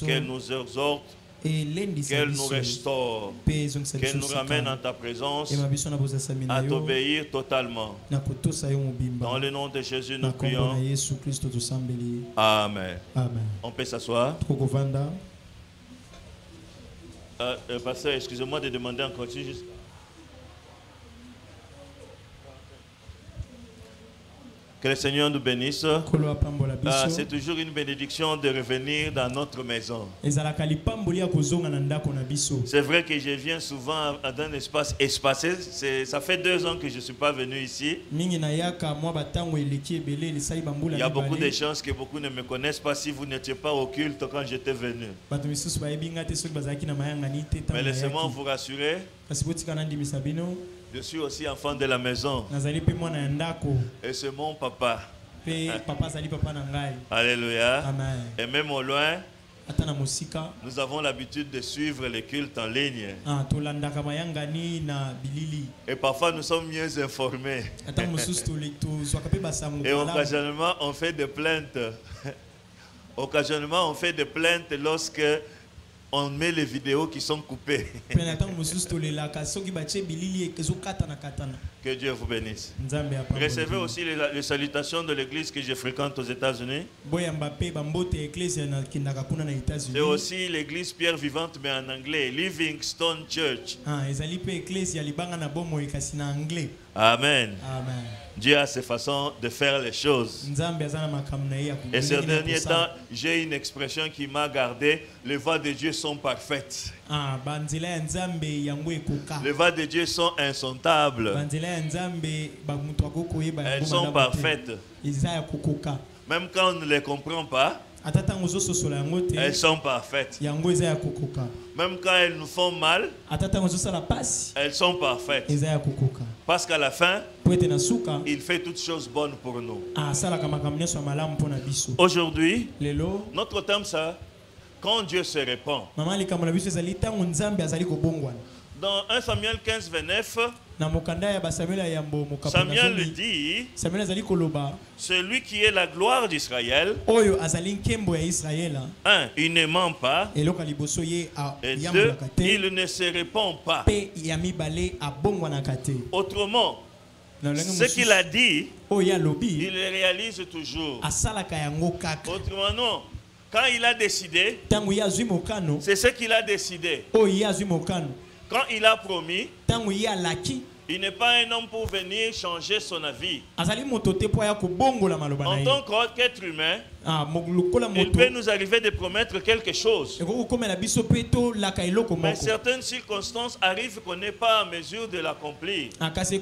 qu'elle nous exhorte, qu'elle nous restaure, qu'elle nous ramène en ta présence, à t'obéir totalement. Dans le nom de Jésus, nous prions. Amen. On peut s'asseoir. Pasteur, excusez-moi de demander encore juste. Que le Seigneur nous bénisse. C'est toujours une bénédiction de revenir dans notre maison. C'est vrai que je viens souvent dans un espace espacé. Ça fait 2 ans que je ne suis pas venu ici. Il y a beaucoup de chances que beaucoup ne me connaissent pas si vous n'étiez pas au culte quand j'étais venu. Mais laissez-moi vous rassurer. Je suis aussi enfant de la maison. Et c'est mon papa. Alléluia. Et même au loin, nous avons l'habitude de suivre les cultes en ligne. Et parfois nous sommes mieux informés. Et occasionnellement on fait des plaintes. Occasionnellement on fait des plaintes lorsque on met les vidéos qui sont coupées. Que Dieu vous bénisse. Recevez aussi les salutations de l'église que je fréquente aux États-Unis. C'est aussi l'église Pierre Vivante, mais en anglais, Livingstone Church. Amen. Dieu a ses façons de faire les choses. Et ces derniers temps, j'ai une expression qui m'a gardé. Les voies de Dieu sont parfaites. Les voies de Dieu sont insondables. Elles sont parfaites. Même quand on ne les comprend pas, elles sont parfaites. Même quand elles nous font mal, elles sont parfaites. Parce qu'à la fin, il fait toutes choses bonnes pour nous. Aujourd'hui, notre thème c'est quand Dieu se répand. Dans 1 Samuel 15, 29, Samuel le dit, celui qui est la gloire d'Israël, il ne ment pas, et 2, il ne se répand pas. Autrement, ce qu'il a dit, il le réalise toujours. Autrement, non. Quand il a décidé, c'est ce qu'il a décidé. Quand il a promis, il n'est pas un homme pour venir changer son avis. En tant qu'être humain, il peut nous arriver de promettre quelque chose. Mais certaines circonstances arrivent qu'on n'est pas en mesure de l'accomplir. Je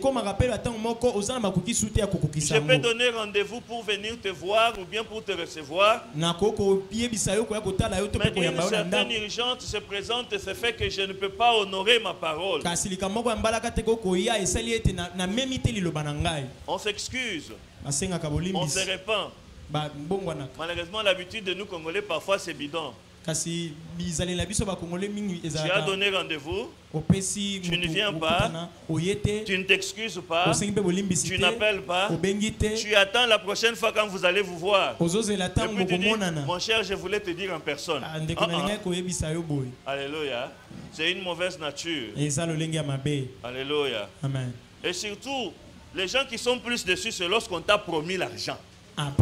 peux donner rendez-vous pour venir te voir ou bien pour te recevoir. Mais une certaine urgence se présente et c'est fait que je ne peux pas honorer ma parole. On s'excuse. On se répand. Malheureusement, l'habitude de nous Congolais, parfois, c'est bidon. Tu as donné rendez-vous, tu ne viens pas, tu ne t'excuses pas, tu n'appelles pas, tu attends la prochaine fois quand vous allez vous voir. Et puis tu dis, mon cher, je voulais te dire en personne. Alléluia. C'est une mauvaise nature. Alléluia. Amen. Et surtout, les gens qui sont plus dessus, c'est lorsqu'on t'a promis l'argent. À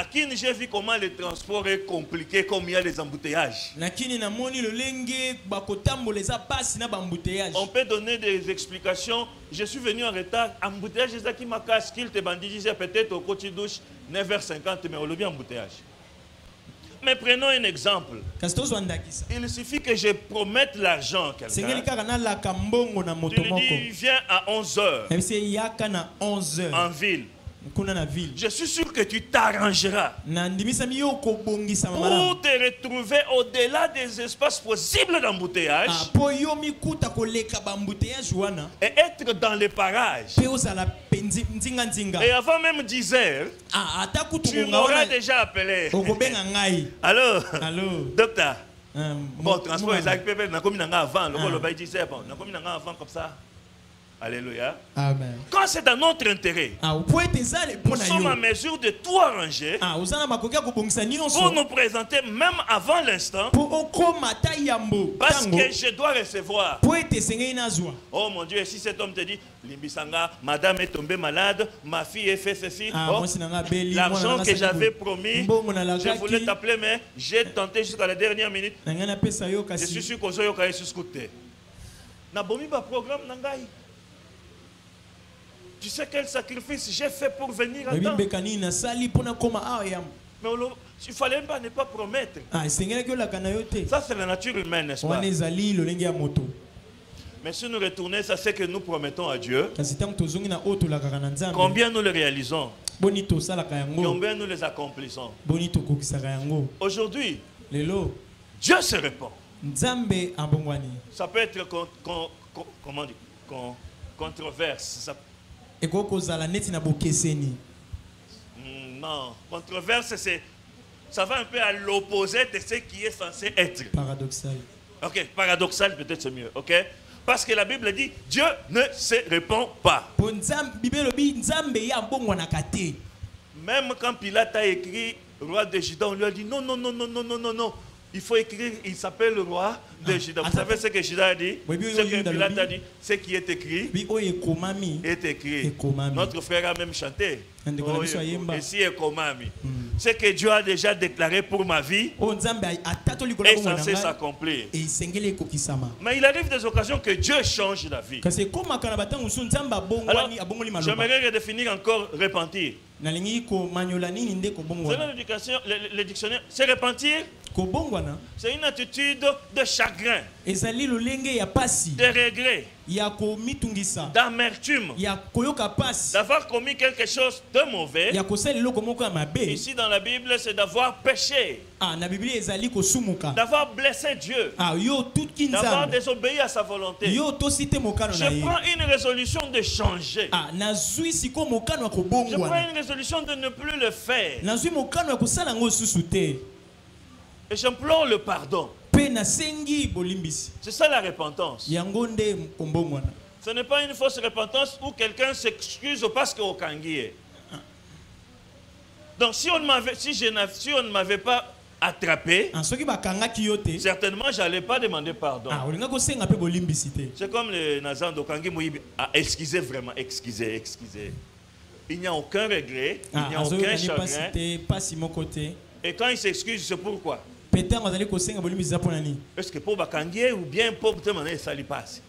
qui j'ai vu comment le transport est compliqué, comme il y a des embouteillages. On peut donner des explications. Je suis venu en retard. Embouteillage, c'est ça qui m'a cassé. Qu'il te bandit, disait peut-être au côté douche 9h50, mais on le vient embouteillage. Mais prenons un exemple. Il suffit que je promette l'argent à quelqu'un. Tu lui dis, viens à 11h en ville. Je suis sûr que tu t'arrangeras pour te retrouver au-delà des espaces possibles d'embouteillage et être dans les parages. Et avant même 10h, tu m'auras déjà appelé. Allô, docteur. Bon, transport, avant comme ça. Alléluia. Amen. Quand c'est dans notre intérêt, nous sommes en mesure de tout arranger pour nous présenter même avant l'instant, parce que je dois recevoir. Oh mon Dieu, si cet homme te dit, Limbisanga, madame est tombée malade, ma fille est fait ceci, oh, l'argent que j'avais promis, je voulais t'appeler, mais j'ai tenté jusqu'à la dernière minute. Je suis sûr que je vais scouter. Nabomi ba programme nangai. Tu sais quel sacrifice j'ai fait pour venir à temps. Mais il fallait pas ne pas promettre. Ça c'est la nature humaine, n'est-ce pas? Mais si nous retournons, ça c'est que nous promettons à Dieu. Combien nous le réalisons? Combien nous les accomplissons? Aujourd'hui, Dieu se répand. Ça peut être comment dire, controverse. Ça... Non, controverse, ça va un peu à l'opposé de ce qui est censé être. Paradoxal. Ok, paradoxal peut-être c'est mieux, ok? Parce que la Bible dit, Dieu ne se répand pas. Même quand Pilate a écrit roi de Juda, on lui a dit non, non, non, non, non, non, non, non. Il faut écrire, il s'appelle le roi de Juda. Vous savez ce que Juda a dit? Ce que Pilate a dit, ce qui est écrit est écrit. Notre frère a même chanté. Et si Ekomami. Ce que Dieu a déjà déclaré pour ma vie est censé s'accomplir. Mais il arrive des occasions que Dieu change la vie. Alors, j'aimerais redéfinir encore repentir. Le dictionnaire, c'est repentir. C'est une attitude de chagrin, de regret, d'amertume, d'avoir commis quelque chose de mauvais. Ici dans la Bible, c'est d'avoir péché, d'avoir blessé Dieu, d'avoir désobéi à sa volonté. Je prends une résolution de changer. Je prends une résolution de ne plus le faire. Et j'implore le pardon. C'est ça la repentance. Ce n'est pas une fausse repentance où quelqu'un s'excuse parce qu'au kangié. Donc si on ne m'avait pas attrapé, certainement je n'allais pas demander pardon. C'est comme les Nazans d'Okangi Mouibi. Excusez vraiment, excusez. Il n'y a aucun regret, il n'y a aucun chagrin. Et quand il s'excuse, c'est pourquoi? Est-ce que pour Bakangier ou bien pour demander ça lui passe?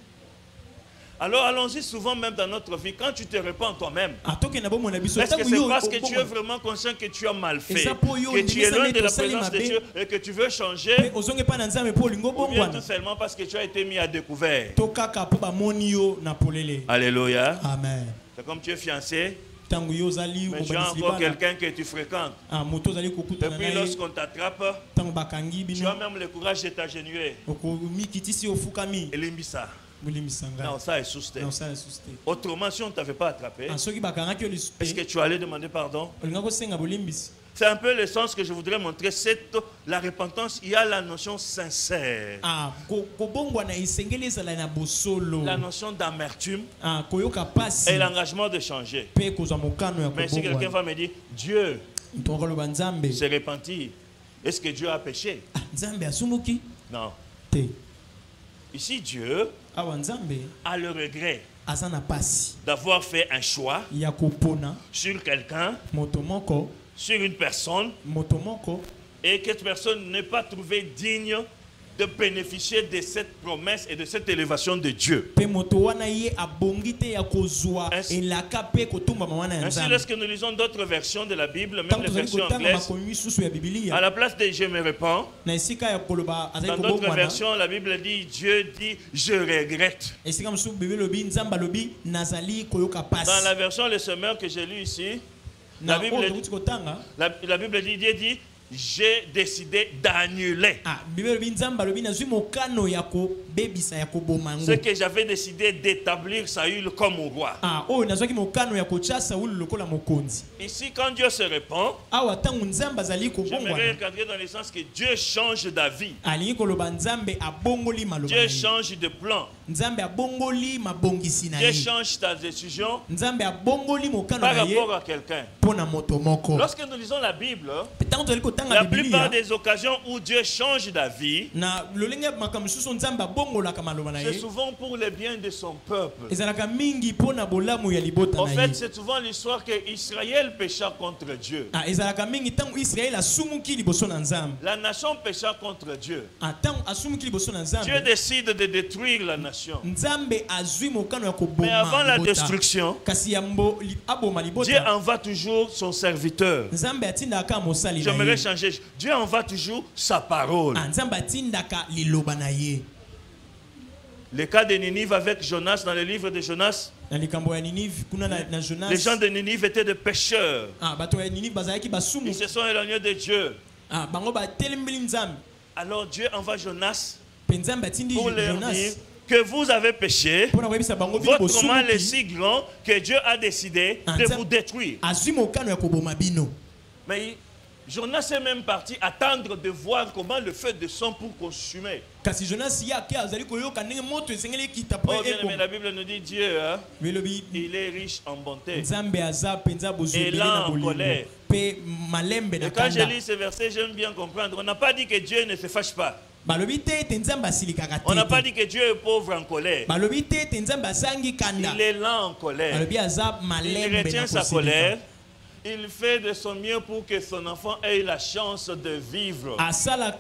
Alors allons-y souvent même dans notre vie, quand tu te répands toi-même, est-ce que c'est parce que tu es vraiment conscient que tu as mal fait, que tu es loin de la présence de Dieu et que tu veux changer, ou bien tout seulement parce que tu as été mis à découvert? Alléluia. Amen. C'est comme tu es fiancé, mais tu as encore quelqu'un que tu fréquentes. Et puis lorsqu'on t'attrape, tu as même le courage de t'agenouiller. Et limbisa. Non, ça est susté. Autrement, si on ne t'avait pas attrapé, est-ce que tu allais demander pardon? C'est un peu le sens que je voudrais montrer. La repentance, il y a la notion sincère. La notion d'amertume et l'engagement de changer. Mais si quelqu'un va me dire, Dieu s'est repenti, est-ce que Dieu a péché? Non. Ici, Dieu a le regret d'avoir fait un choix sur quelqu'un, sur une personne, et que cette personne n'est pas trouvée digne de bénéficier de cette promesse et de cette élévation de Dieu. Ainsi, lorsque nous lisons d'autres versions de la Bible, même les versions anglaises, à la place de « je me répands », dans d'autres versions, la Bible dit « Dieu dit je regrette ». Dans la version Le Semeur que j'ai lu ici, la Bible dit Dieu dit j'ai décidé d'annuler ce que j'avais décidé d'établir Saül comme roi. Ici, quand Dieu se répand, j'aimerais recadrer dans le sens que Dieu change d'avis. Dieu change de plan. Dieu change ta décision par rapport à quelqu'un. Lorsque nous lisons la Bible, la plupart des occasions où Dieu change d'avis, c'est souvent pour le bien de son peuple. En fait, c'est souvent l'histoire qu'Israël pécha contre Dieu. La nation pécha contre Dieu. Dieu décide de détruire la nation. Mais avant la destruction, Dieu envoie toujours son serviteur. J'aimerais changer. Dieu envoie toujours sa parole. Le cas de Ninive avec Jonas dans le livre de Jonas. Les gens de Ninive étaient des pécheurs. Ils se sont éloignés de Dieu. Alors Dieu envoie Jonas pour leur dire que vous avez péché. Votre mal est si grand que Dieu a décidé de vous détruire. Mais Jonas est même parti attendre de voir comment le feu descend pour consumer. Oh, bien, mais la Bible nous dit Dieu, hein, il est riche en bonté et lent en colère. Et quand je lis ce verset, j'aime bien comprendre. On n'a pas dit que Dieu ne se fâche pas. On n'a pas dit que Dieu est pauvre en colère. Il est lent en colère. Il retient sa colère. Il fait de son mieux pour que son enfant ait la chance de vivre. C'est comme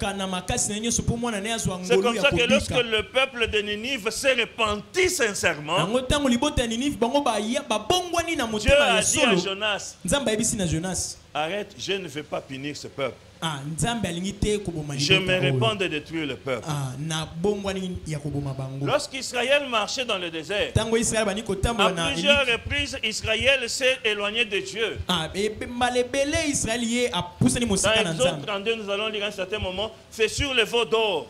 ça que lorsque le peuple de Ninive s'est repenti sincèrement, Dieu a dit à Jonas, arrête, je ne vais pas punir ce peuple. Je me répands de détruire le peuple. Lorsqu'Israël marchait dans le désert, à plusieurs reprises, Israël s'est éloigné de Dieu. Dans Exode 32, nous allons lire à un certain moment, c'est sur le veau d'or.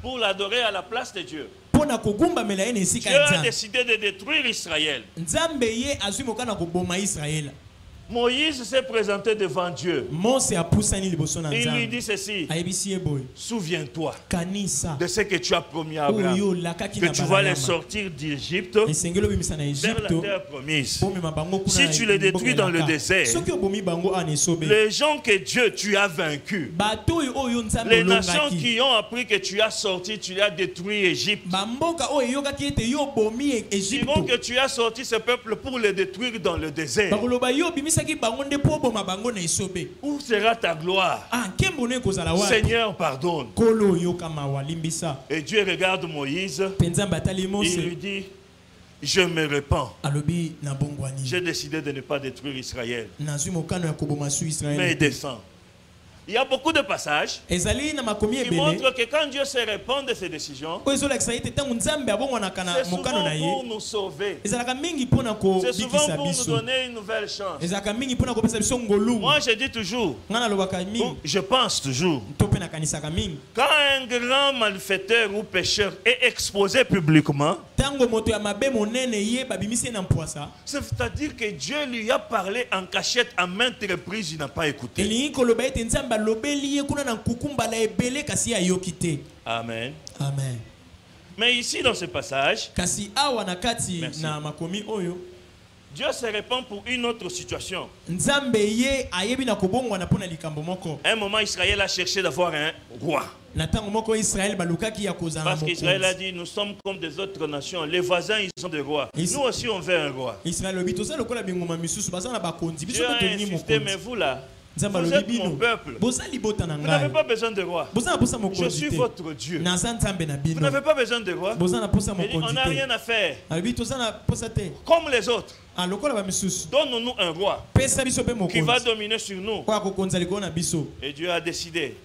Pour l'adorer à la place de Dieu. Dieu a décidé de détruire Israël. Moïse s'est présenté devant Dieu. Il lui dit ceci: souviens-toi de ce que tu as promis à Abraham, que tu vas les sortir d'Égypte vers la terre promise. Si tu les détruis dans le désert, les gens que Dieu tu as vaincus, les nations qui ont appris que tu as sorti, tu as détruit Égypte, diront que tu as sorti ce peuple pour les détruire dans le désert. Où sera ta gloire? Seigneur, pardonne. Et Dieu regarde Moïse. Il lui dit: je me répands. J'ai décidé de ne pas détruire Israël, mais descends. Il y a beaucoup de passages qui montrent que quand Dieu se répand de ses décisions, c'est souvent pour nous sauver. C'est souvent pour nous donner une nouvelle chance. Moi, je dis toujours, je pense toujours, quand un grand malfaiteur ou pécheur est exposé publiquement, c'est-à-dire que Dieu lui a parlé en cachette à maintes reprises, il n'a pas écouté. Amen. Amen. Mais ici dans ce passage, Dieu se répand pour une autre situation. À un moment, Israël a cherché d'avoir un roi. Parce qu'Israël a dit: nous sommes comme des autres nations. Les voisins, ils ont des rois. Nous aussi, on veut un roi. Dieu a insisté: mais vous là, vous êtes mon peuple. Vous n'avez pas besoin de roi. Je suis votre Dieu. Vous n'avez pas besoin de roi. On n'a rien à faire comme les autres. Donne-nous un roi qui va dominer sur nous. Et Dieu a décidé.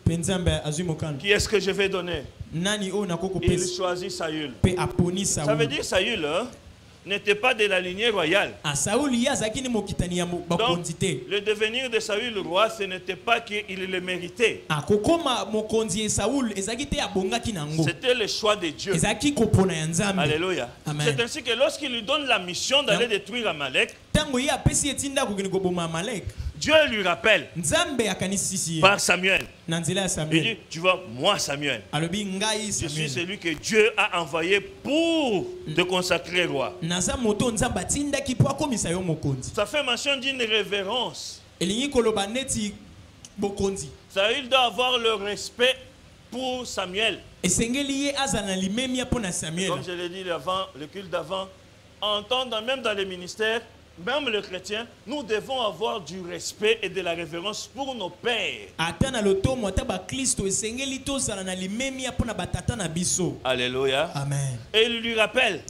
Qui est-ce que je vais donner? Il choisit Saül. Ça veut dire Saül, hein? n'était pas de la lignée royale. Donc, le devenir de Saül roi, ce n'était pas qu'il le méritait. C'était le choix de Dieu. Alléluia. C'est ainsi que lorsqu'il lui donne la mission d'aller détruire Amalek, Dieu lui rappelle par Samuel. Il dit, tu vois, moi Samuel, je suis celui que Dieu a envoyé pour te consacrer roi. Ça fait mention d'une révérence. Saül doit avoir le respect pour Samuel. Comme je l'ai dit avant, le culte d'avant, entendre même dans les ministères, même les chrétiens, nous devons avoir du respect et de la révérence pour nos pères. Alléluia. Amen. Et il lui rappelle,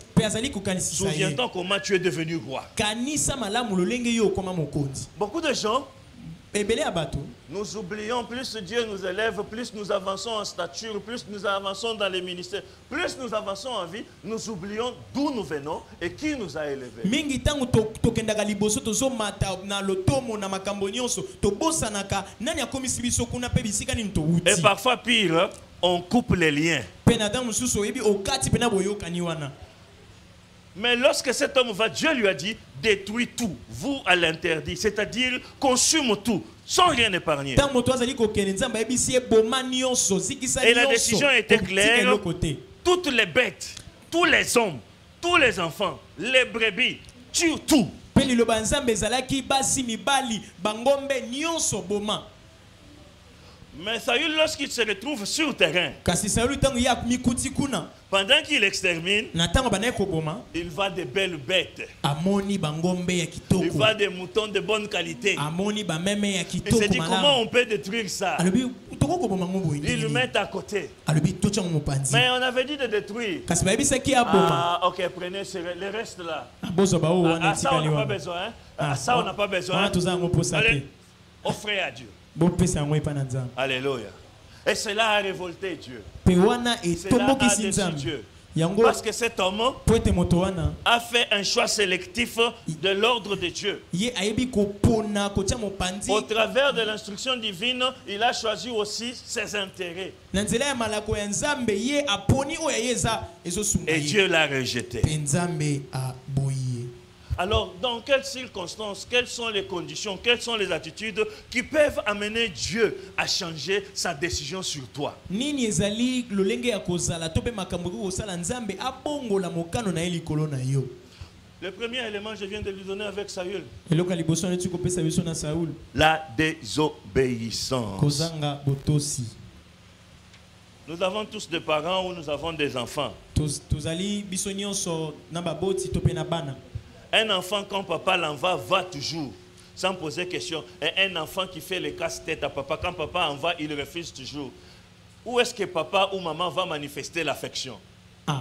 souviens-toi comment tu es devenu roi. Beaucoup de gens, nous oublions, plus Dieu nous élève, plus nous avançons en stature, plus nous avançons dans les ministères, plus nous avançons en vie, nous oublions d'où nous venons et qui nous a élevés. Et parfois pire, on coupe les liens. Mais lorsque cet homme va, Dieu lui a dit, détruis tout, vous à l'interdit, c'est-à-dire consume tout, sans rien épargner. Et la décision était claire, toutes les bêtes, tous les hommes, tous les enfants, les brebis, tue tout. Mais Saül, lorsqu'il se retrouve sur le terrain, pendant qu'il extermine, il va de belles bêtes. Il va des moutons de bonne qualité. Il se dit comment on peut détruire ça. Il le met à côté. Mais on avait dit de détruire. Ah, ok, prenez le reste là. Ça, on n'a pas besoin. Ça, on n'a pas besoin. Allez, offrez à Dieu. Alléluia. Et cela a révolté Dieu. Cela a déçu Dieu. Parce que cet homme a fait un choix sélectif de l'ordre de Dieu. Au travers de l'instruction divine, il a choisi aussi ses intérêts. Et Dieu l'a rejeté. Alors, dans quelles circonstances, quelles sont les conditions, quelles sont les attitudes qui peuvent amener Dieu à changer sa décision sur toi? Le premier élément, je viens de lui donner avec Saül. La désobéissance. Nous avons tous des parents ou nous avons des enfants. Un enfant, quand papa l'envoie, va toujours, sans poser question. Et un enfant qui fait le casse-tête à papa, quand papa envoie, il refuse toujours. Où est-ce que papa ou maman va manifester l'affection? Il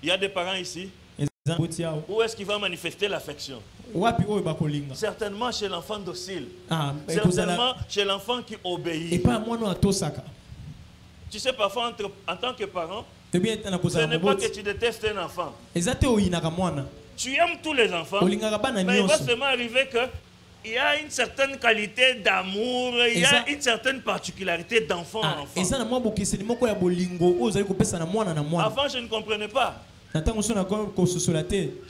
y a des parents ici. Où est-ce qu'il va manifester l'affection? Certainement chez l'enfant docile. Certainement chez l'enfant qui obéit. Tu sais, parfois, en tant que parent, ce n'est pas que tu détestes un enfant. Tu aimes tous les enfants, mais il va seulement arriver qu'il y a une certaine qualité d'amour, il y a une certaine particularité d'enfant à enfant. Avant, je ne comprenais pas. Je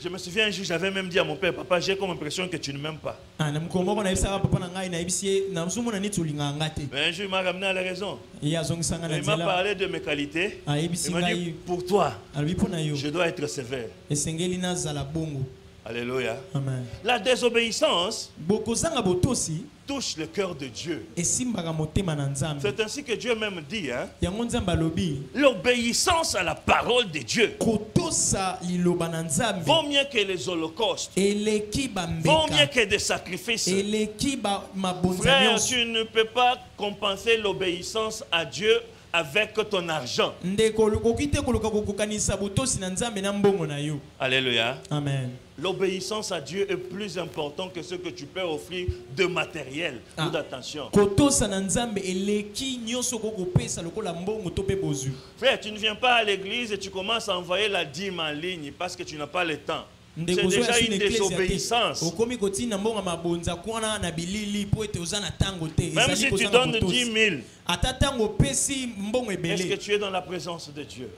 me souviens un jour, j'avais même dit à mon père, papa, j'ai comme impression que tu ne m'aimes pas. Mais un jour, il m'a ramené à la raison. Il m'a parlé de mes qualités. Il m'a dit, pour toi, je dois être sévère. Alléluia. Amen. La désobéissance touche le cœur de Dieu. C'est ainsi que Dieu même dit, hein, l'obéissance à la parole de Dieu vaut mieux que les holocaustes, vaut mieux que des sacrifices. Frère, tu ne peux pas compenser l'obéissance à Dieu avec ton argent. Alléluia. Amen. L'obéissance à Dieu est plus importante que ce que tu peux offrir de matériel ou d'attention. Frère, tu ne viens pas à l'église et tu commences à envoyer la dîme en ligne parce que tu n'as pas le temps. C'est déjà une désobéissance. Même si tu donnes 10 000, est-ce que tu es dans la présence de Dieu?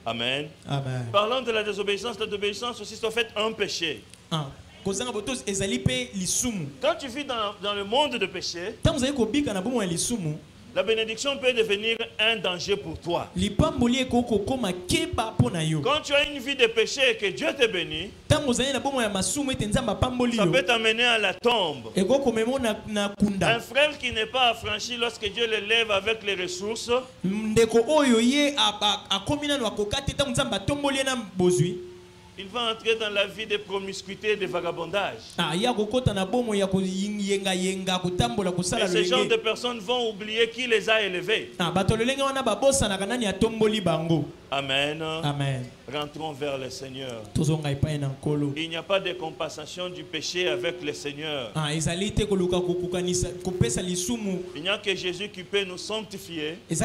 Amen. Amen. Parlant de la désobéissance aussi, c'est en fait un péché. Quand tu vis dans le monde de péché, la bénédiction peut devenir un danger pour toi. Quand tu as une vie de péché et que Dieu te bénit, ça peut t'amener à la tombe. Un frère qui n'est pas affranchi lorsque Dieu le lève avec les ressources, il va entrer dans la vie de promiscuité et de vagabondage. Et ces gens de personnes vont oublier qui les a élevés. Amen. Amen. Rentrons vers le Seigneur. Il n'y a pas de compensation du péché avec le Seigneur. Il n'y a que Jésus qui peut nous sanctifier. Il n'y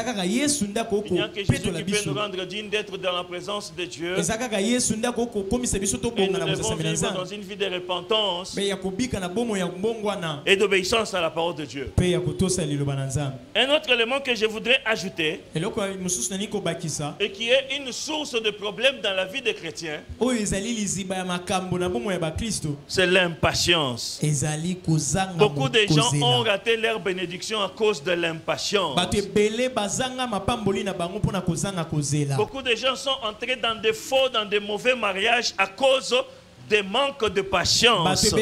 a que Jésus qui peut nous rendre dignes d'être dans la présence de Dieu. Et nous devons vivre dans une vie de repentance et d'obéissance à la parole de Dieu. Un autre élément que je voudrais ajouter, et qui est une source de problèmes dans la vie des chrétiens, c'est l'impatience. Beaucoup de gens ont raté leur bénédiction à cause de l'impatience. Beaucoup de gens sont entrés dans des faux, dans des mauvais mariages à cause des manques de patience.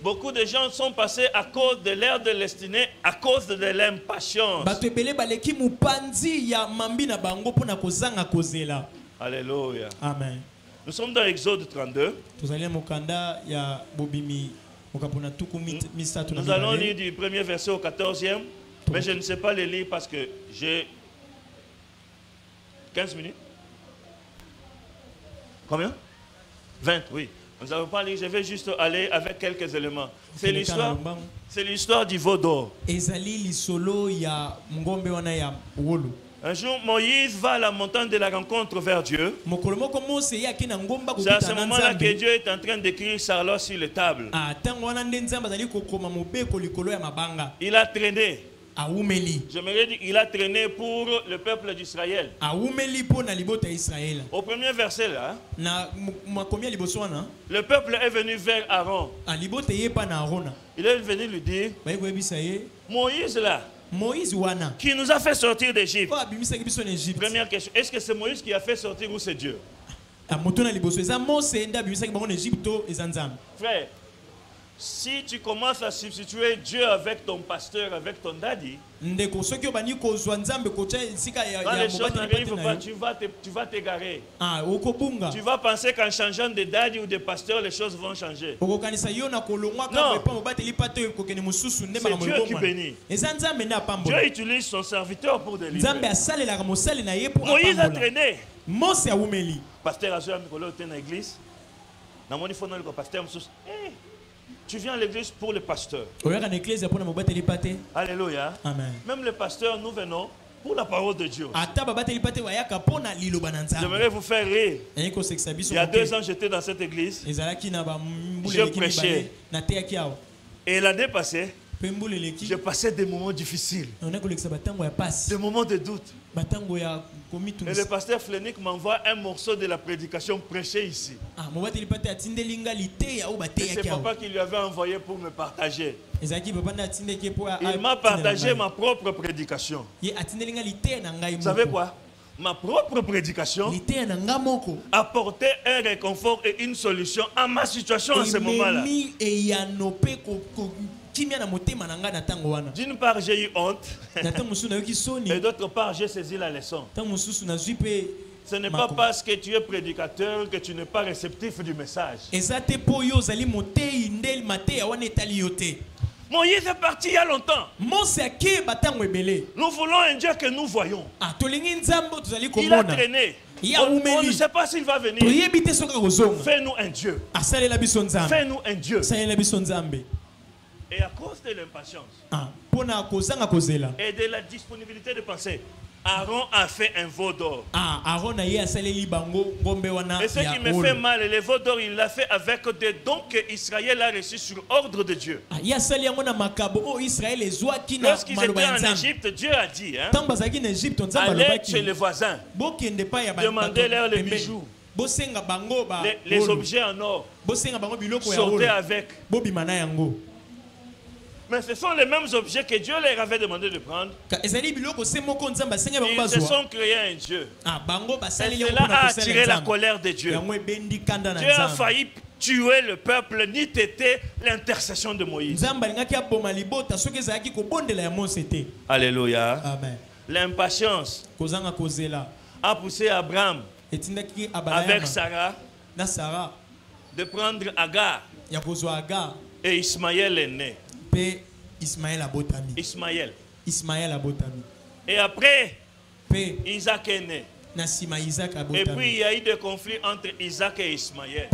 Beaucoup de gens sont passés à cause de leur destinée, à cause de l'impatience. Alléluia. Amen. Nous sommes dans Exode 32. Nous allons lire du premier verset au 14e. Mais je ne sais pas les lire parce que j'ai 15 minutes. Combien? 20, oui. Nous n'avons pas lire, je vais juste aller avec quelques éléments. C'est l'histoire du veau d'or. Un jour, Moïse va à la montagne de la rencontre vers Dieu. C'est à ce moment-là que Dieu est en train d'écrire Sarlos sur les tables. Il a traîné. J'aimerais dire qu'il a traîné pour le peuple d'Israël. Au premier verset là, le peuple est venu vers Aaron. Il est venu lui dire, Moïse là, qui nous a fait sortir d'Égypte. Première question, est-ce que c'est Moïse qui a fait sortir ou c'est Dieu? Frère, si tu commences à substituer Dieu avec ton pasteur, avec ton daddy, quand les choses n'arrivent pas, tu vas t'égarer. Tu vas penser qu'en changeant de daddy ou de pasteur, les choses vont changer. Non, c'est Dieu qui bénit. Dieu utilise son serviteur pour délivrer. Moïse a traîné. Pasteur a joué à l'église. Tu viens à l'église pour le pasteur. Alléluia. Amen. Même le pasteur, nous venons pour la parole de Dieu. J'aimerais vous faire rire. Il y a 2 ans, j'étais dans cette église. Je prêchais. Et l'année passée, j'ai passé des moments difficiles. Des moments de doute. Et le pasteur Flénic m'envoie un morceau de la prédication prêchée ici. Et c'est papa qui lui avait envoyé pour me partager. Il m'a partagé ma propre prédication. Vous savez quoi? Ma propre prédication apportait un réconfort et une solution à ma situation en ce moment-là. D'une part, j'ai eu honte. Et d'autre part, j'ai saisi la leçon. Ce n'est pas parce que tu es prédicateur que tu n'es pas réceptif du message. Moïse est parti il y a longtemps. Nous voulons un Dieu que nous voyons. Il a traîné. On ne sait pas s'il va venir. Fais-nous un Dieu. Fais-nous un Dieu. Et à cause de l'impatience et de la disponibilité de penser, Aaron a fait un veau d'or. Et ce qui me fait mal, le veau d'or, il l'a fait avec des dons que Israël a reçus sur ordre de Dieu. Lorsqu'ils étaient en Égypte, Dieu a dit, allez chez les voisins, demandez-leur les bijoux, les objets en or, sortez avec. Mais ce sont les mêmes objets que Dieu leur avait demandé de prendre. Ils se sont créés un Dieu. Et cela a attiré la colère de Dieu. Dieu a failli tuer le peuple, ni t'était l'intercession de Moïse. Alléluia. L'impatience a poussé Abraham avec Sarah de prendre Agar. Et Ismaël est né. Ismaël. Et après, Isaac est né. Et puis il y a eu des conflits entre Isaac et Ismaël.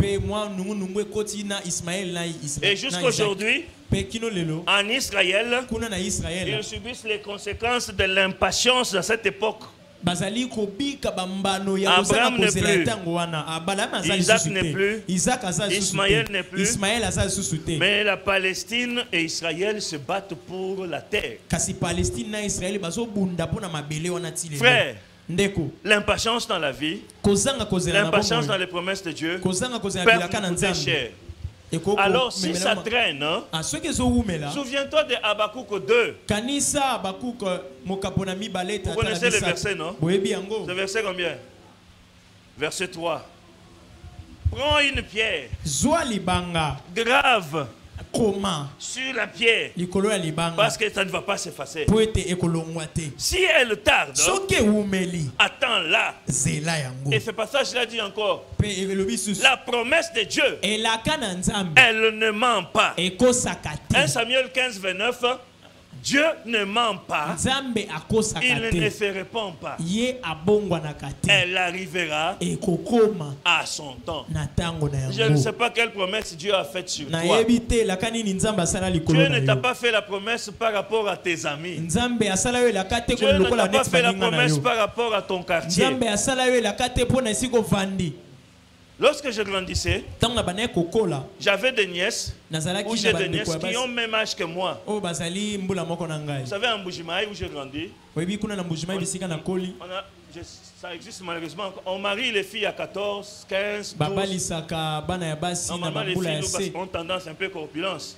Et jusqu'aujourd'hui, en Israël, ils subissent les conséquences de l'impatience de cette époque. Abraham n'est plus, Isaac n'est plus, Ismaël n'est plus, mais la Palestine et Israël se battent pour la terre. Frère, l'impatience dans la vie, l'impatience dans les promesses de Dieu, peut coûter cher. Alors si ça traîne, souviens-toi de Habakkuk 2. Vous connaissez le verset, non? Ce verset combien? Verset 3. Prends une pierre grave sur la pierre, parce que ça ne va pas s'effacer. Si elle tarde, attends-la. Et ce passage-là dit encore, la promesse de Dieu, elle ne ment pas. 1 Samuel 15, 29. Dieu ne ment pas, il ne se répand pas. Elle arrivera à son temps. Je ne sais pas quelle promesse Dieu a faite sur toi. Dieu ne t'a pas fait la promesse par rapport à tes amis. Dieu ne t'a pas fait la promesse par rapport à ton quartier. Lorsque je grandissais, j'avais des nièces, ou j'ai des nièces qui ont le même âge que moi. Vous savez, en Mbujimaï où j'ai grandi, ça existe malheureusement. On marie les filles à 14, 15, 12. Normalement, les filles ont tendance un peu corpulence.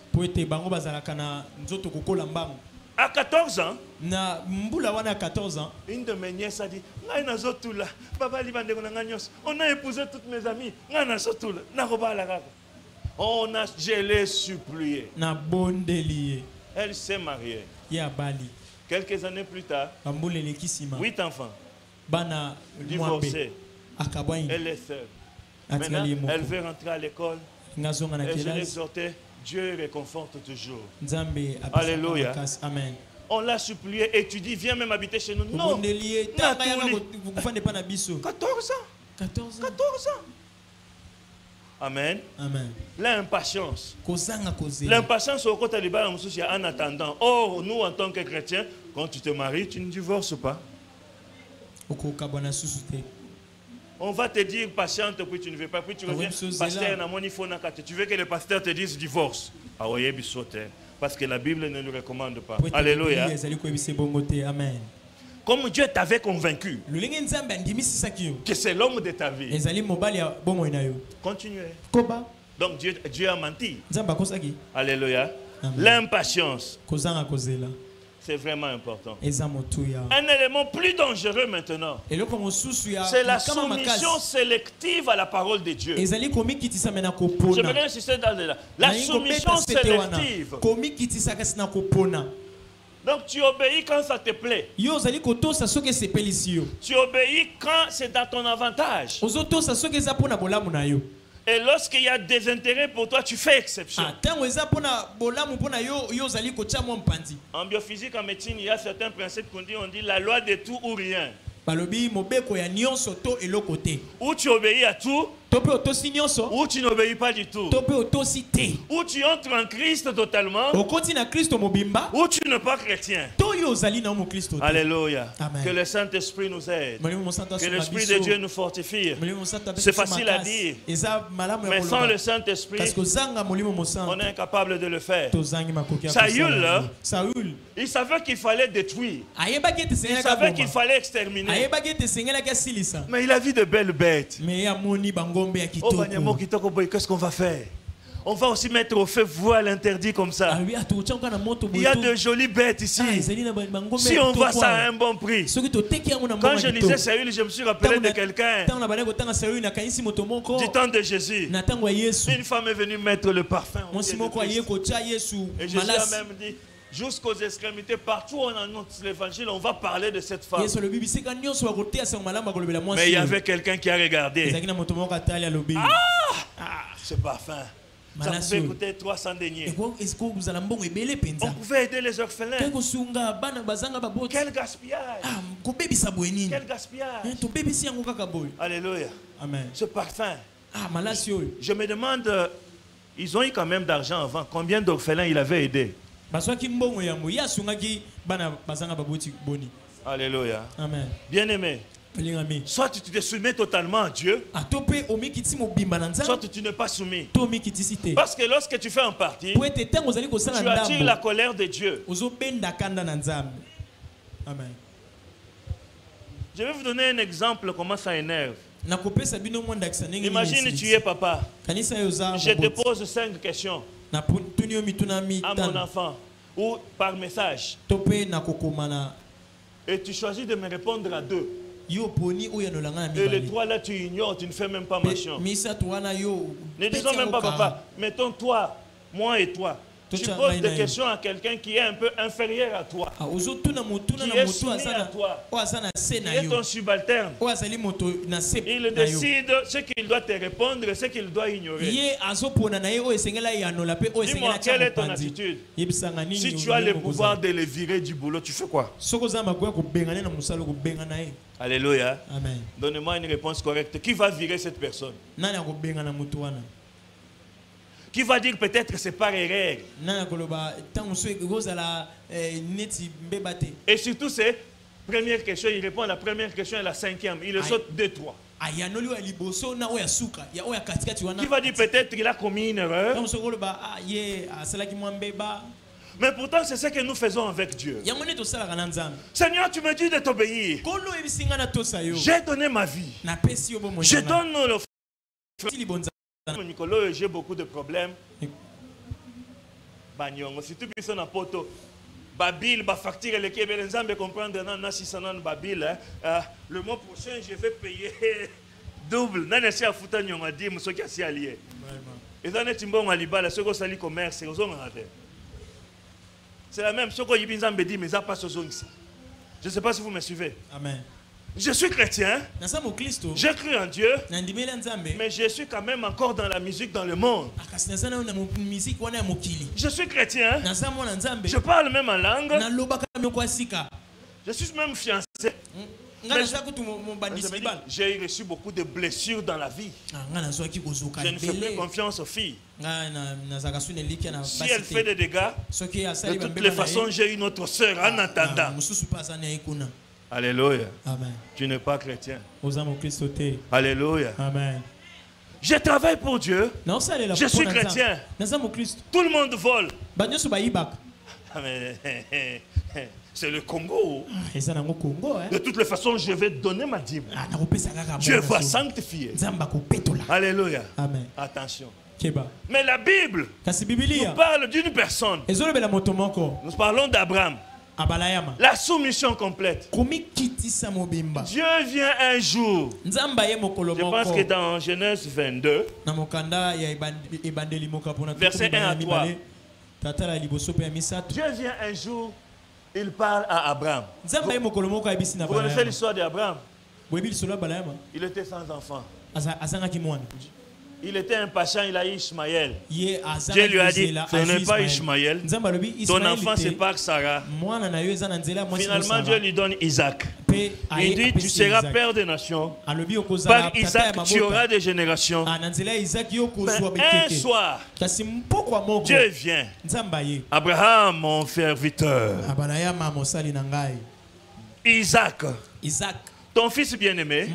À 14 ans, une de mes nièces a dit, on a épousé toutes mes amies. Je l'ai supplié. Elle s'est mariée. Quelques années plus tard, 8 enfants, divorcés. Elle est seule. Maintenant, elle veut rentrer à l'école. Et je l'ai exhorté. Dieu réconforte toujours. Alléluia. Amen. On l'a supplié et tu dis viens même habiter chez nous. Non. 14 ans. 14 ans. Amen. Amen. L'impatience. L'impatience au côté de en attendant. Or, nous en tant que chrétiens, quand tu te maries, tu ne divorces pas. On va te dire patiente, puis tu ne veux pas, puis tu reviens, pasteur, tu veux que le pasteur te dise divorce. Parce que la Bible ne nous recommande pas. Alléluia. Comme Dieu t'avait convaincu que c'est l'homme de ta vie, continuez. Donc Dieu a menti. Alléluia. L'impatience, c'est vraiment important. Un élément plus dangereux maintenant, c'est la soumission sélective à la parole de Dieu. J'aimerais insister dans la soumission sélective. Donc tu obéis quand ça te plaît. Tu obéis quand c'est dans ton avantage. Et lorsqu'il y a des intérêts pour toi, tu fais exception. En biophysique, en médecine, il y a certains principes qu'on dit, on dit la loi de tout ou rien. Ou tu obéis à tout, ou tu n'obéis pas du tout. Ou tu entres en Christ totalement, ou tu n'es pas chrétien. Alléluia. Amen. Que le Saint-Esprit nous aide. Que l'Esprit de Dieu nous fortifie. C'est facile à dire. Mais sans le Saint-Esprit, on est incapable de le faire. Saül, il savait qu'il fallait détruire. Il savait qu'il fallait exterminer. Mais il a vu de belles bêtes. Oh, qu'est-ce qu'on va faire? On va aussi mettre au feu voile interdit comme ça. Il y a de jolies bêtes ici. Si on voit ça à un bon prix. Quand je lisais Saül, je me suis rappelé de quelqu'un du temps de Jésus. Une femme est venue mettre le parfum. Et Jésus a même dit, jusqu'aux extrémités, partout où on annonce l'évangile, on va parler de cette femme. Mais il y avait quelqu'un qui a regardé. Ce parfum, ça pouvait coûter 300 deniers. On pouvait aider les orphelins. Quel gaspillage. Quel gaspillage. Alléluia. Amen. Ce parfum. Je me demande, ils ont eu quand même d'argent avant. Combien d'orphelins il avait aidé? Alléluia. Amen. Bien-aimé, soit tu te soumets totalement à Dieu, soit tu n'es pas soumis. Parce que lorsque tu fais un parti, tu attires la colère de Dieu. Amen. Je vais vous donner un exemple comment ça énerve. Imagine tu es papa. Je te pose 5 questions à mon enfant ou par message. Et tu choisis de me répondre à 2. Et les 3 là tu ignores, tu ne fais même pas mention. Ne disons même pas papa, mettons toi, moi et toi. Tu poses des questions à quelqu'un qui est un peu inférieur à toi, qui est soumis à toi, qui est ton subalterne. Il décide ce qu'il doit te répondre et ce qu'il doit ignorer. Dis-moi, quelle est ton attitude? Si tu as le pouvoir de le virer du boulot, tu fais quoi? Alléluia. Amen. Donne-moi une réponse correcte. Qui va virer cette personne? Qui va dire peut-être que c'est par erreur. Et surtout, c'est première question, il répond à la première question et la 5e. Il le saute 2, 3. Qui va dire peut-être qu'il a commis une erreur. Mais pourtant, c'est ce que nous faisons avec Dieu. Seigneur, tu me dis de t'obéir. J'ai donné ma vie. Je donne le Nicolas, j'ai beaucoup de problèmes. Si tu es en poto, Babil, ba facture les Québécois, les Zambes comprendre dans 600 Babil. Le mois prochain, je vais payer double. N'a pas foutu ni on a dit, monsieur qui a si allié. Et dans les timbons à Libala, ceux qui sali commerce, ils ont raté. C'est la même chose que Ibn Zambé dit, mais ça passe aux zones. Je ne sais pas si vous me suivez. Amen. Je suis chrétien, j'ai cru en Dieu, mais je suis quand même encore dans la musique dans le monde. Je suis chrétien, je parle même en langue, je suis même fiancé. J'ai reçu beaucoup de blessures dans la vie. Je ne fais plus confiance aux filles. Si elle fait des dégâts, de toutes les façons, j'ai une autre sœur en attendant. Alléluia. Amen. Tu n'es pas chrétien. Alléluia. Amen. Je travaille pour Dieu. Je suis chrétien. Tout le monde vole. C'est le Congo. De toutes les façons, je vais donner ma dîme. Dieu va sanctifier. Alléluia. Amen. Attention. Mais la Bible nous parle d'une personne. Nous parlons d'Abraham. La soumission complète. Dieu vient un jour. Je pense que dans Genèse 22, verset 1 à 3, Dieu vient un jour, il parle à Abraham. Vous connaissez l'histoire d'Abraham? Il était sans enfant. Il était impatient, il a eu Ishmaël. Dieu lui a dit, ce n'est pas Ishmaël. Ton enfant c'est par Sarah. Finalement, Dieu lui donne Isaac. Il dit, tu seras père des nations. Par Isaac, tu auras des générations. Un soir, Dieu vient. Abraham, mon serviteur. Isaac, ton fils bien-aimé,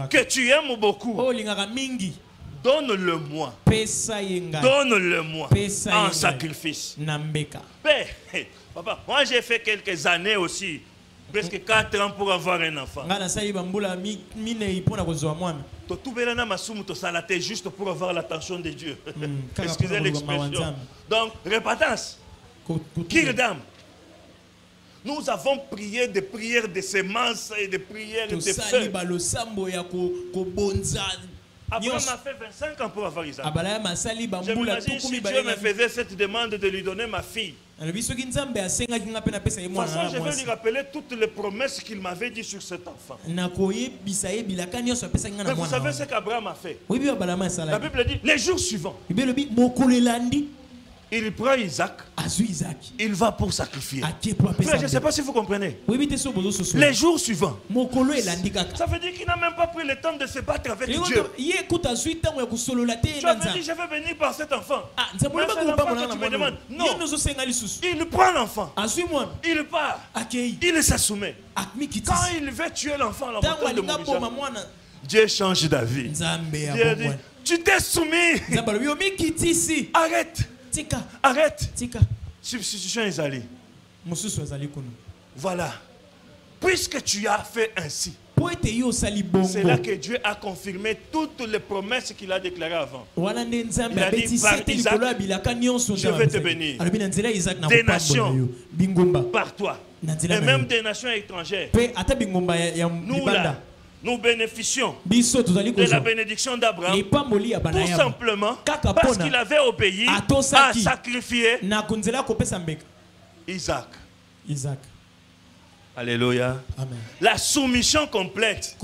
que tu aimes beaucoup. Donne-le-moi. Donne-le-moi en sacrifice. Papa, moi j'ai fait quelques années aussi, presque 4 ans pour avoir un enfant. Juste pour avoir l'attention de Dieu. Excusez l'expression. Donc, repentance. Kirdam. Nous avons prié des prières de semences et des prières de feu. Abraham a fait 25 ans pour avoir Isaac. Je m'imagine si Dieu me faisait cette demande de lui donner ma fille. De toute façon, je vais lui rappeler toutes les promesses qu'il m'avait dit sur cet enfant. Mais vous savez ce qu'Abraham a fait? La Bible dit, les jours suivants, il prend Isaac, il va pour sacrifier. Frère, je ne sais pas si vous comprenez. Les jours suivants, ça veut dire qu'il n'a même pas pris le temps de se battre avec Dieu. Tu as dit, je vais venir par cet enfant. Mais c'est l'enfant que tu me demandes. Non, il prend l'enfant, il part, il se soumet. Quand il veut tuer l'enfant, Dieu change d'avis. Dieu dit, tu t'es soumis. Arrête. Arrête. Substitution Ezali. Voilà. Puisque tu as fait ainsi, c'est là que Dieu a confirmé toutes les promesses qu'il a déclarées avant. Il a dit par Isaac, je vais te bénir. Des nations par toi. Et même des nations étrangères. Nous là, nous bénéficions de la bénédiction d'Abraham tout simplement parce qu'il avait obéi à sacrifier Isaac. Alléluia. Amen. La soumission complète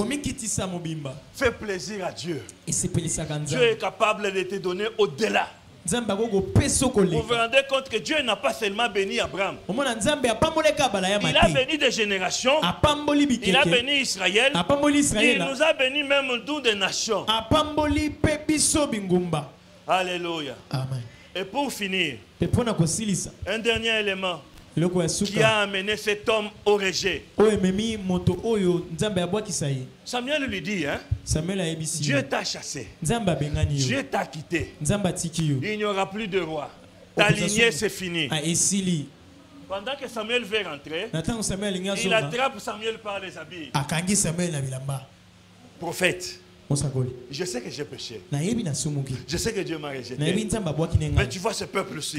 fait plaisir à Dieu. Dieu est capable de te donner au-delà. Vous vous rendez compte que Dieu n'a pas seulement béni Abraham. Il a béni des générations. Il a béni Israël. Il nous a béni même d'où des nations. Alléluia. Amen. Et pour finir, un dernier élément qui a amené cet homme au rejet. Samuel lui dit, hein, Dieu t'a chassé, Dieu t'a quitté, il n'y aura plus de roi, ta lignée c'est fini. Pendant que Samuel veut rentrer, il attrape Samuel par les habits. Prophète, je sais que j'ai péché. Je sais que Dieu m'a rejeté. Mais tu vois ce peuple-ci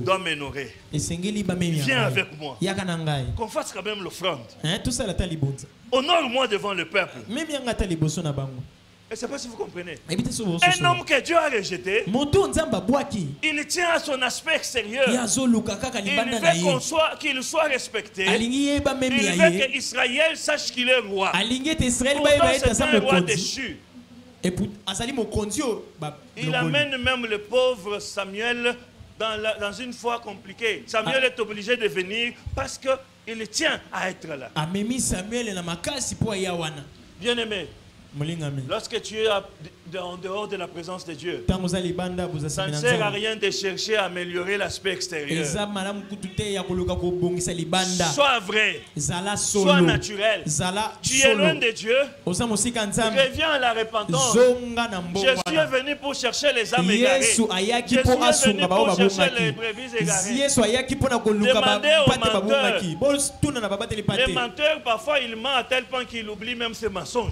doit m'honorer. Viens avec moi. Qu'on fasse quand même l'offrande. Honore-moi devant le peuple. Et c'est pas si vous comprenez. Un homme que Dieu a rejeté, il tient à son aspect extérieur. Il veut qu'il soit respecté. Il veut que Israël sache qu'il est roi. Pourtant c'est un roi déchu. Il amène même le pauvre Samuel dans une foi compliquée. Samuel est obligé de venir parce qu'il tient à être là. Bien aimé, lorsque tu es en dehors de la présence de Dieu, ça ne sert à rien de chercher à améliorer l'aspect extérieur. Sois vrai, sois naturel. Tu es loin de Dieu, reviens à la repentance. Jésus est venu pour chercher les âmes égarées. Jésus est venu pour chercher les brebis égarées. Demandez aux menteurs. Les menteurs, parfois, ils mentent à tel point qu'ils oublient même ses mensonges.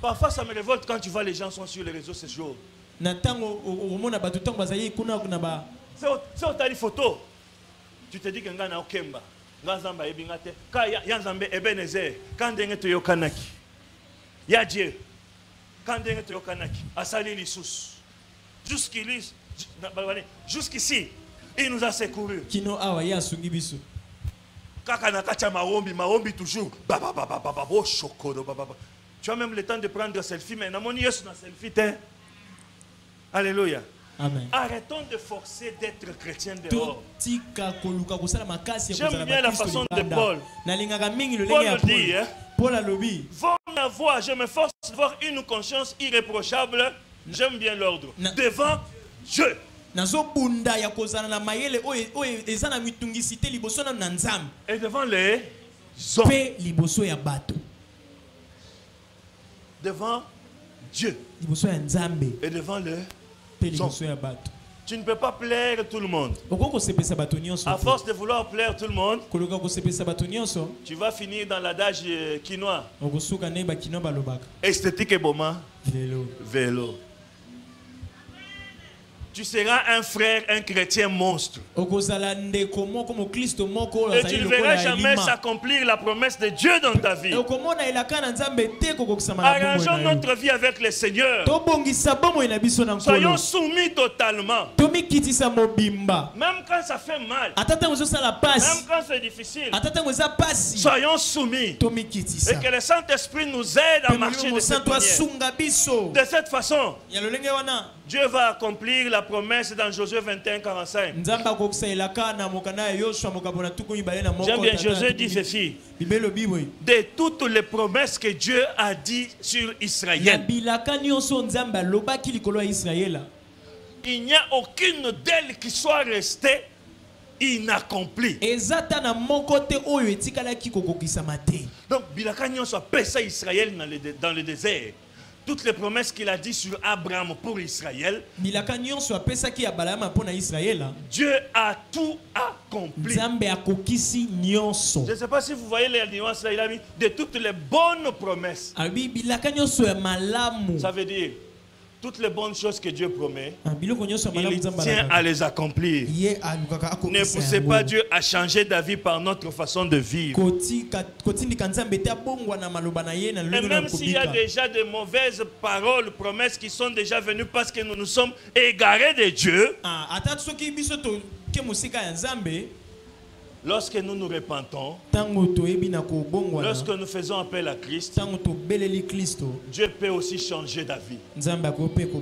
Parfois ça me révolte quand tu vois les gens sont sur les réseaux sociaux. C'est autant les photos. Tu te dis que ngana okemba, ngazamba ebingate, ka yanzambe Ebenezer, quand ndenge to yokanaki. Ya Dieu, quand ndenge to yokanaki, asali lissus. Jusqu'ici, il nous a secouru. Kino awa ya sungi biso. Kaka na kacha maombi toujours. Tu as même le temps de prendre un selfie, mais non, il y a un selfie. Alléluia. Amen. Arrêtons de forcer d'être chrétien dehors. J'aime bien la façon de Paul. Paul le dit, hein? Je me force d'avoir une conscience irréprochable. J'aime bien l'ordre. Devant Dieu. Et devant les hommes. Devant Dieu. Et devant les hommes. Tu ne peux pas plaire tout le monde. À force de vouloir plaire tout le monde, tu vas finir dans l'adage quinoa. Esthétique et moment. Vélo. Tu seras un frère, un chrétien monstre. Et tu ne verras jamais s'accomplir la promesse de Dieu dans ta vie. Arrangeons notre vie avec le Seigneur. Soyons soumis totalement. Même quand ça fait mal. Même quand c'est difficile. Soyons soumis. Et que le Saint-Esprit nous aide à marcher de cette manière. De cette façon, Dieu va accomplir la promesse dans Josué 21:45. J'aime bien, Josué dit ceci. De toutes les promesses que Dieu a dit sur Israël, il n'y a aucune d'elles qui soit restée inaccomplie. Donc, Bilakanion soit pesa Israël dans le désert. Toutes les promesses qu'il a dit sur Abraham pour Israël, Dieu a tout accompli. Je ne sais pas si vous voyez les nuances là, il a mis de toutes les bonnes promesses. Ça veut dire toutes les bonnes choses que Dieu promet, il tient à les accomplir. Ne poussez pas Dieu à changer d'avis par notre façon de vivre. Et même s'il y a déjà de mauvaises paroles, promesses qui sont déjà venues parce que nous nous sommes égarés de Dieu, lorsque nous nous repentons, lorsque nous faisons appel à Christ, Dieu peut aussi changer d'avis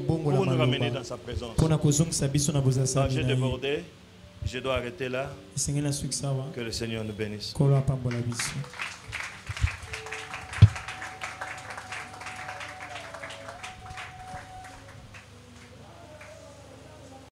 pour nous ramener dans sa présence. J'ai débordé, je dois arrêter là. Que le Seigneur nous bénisse.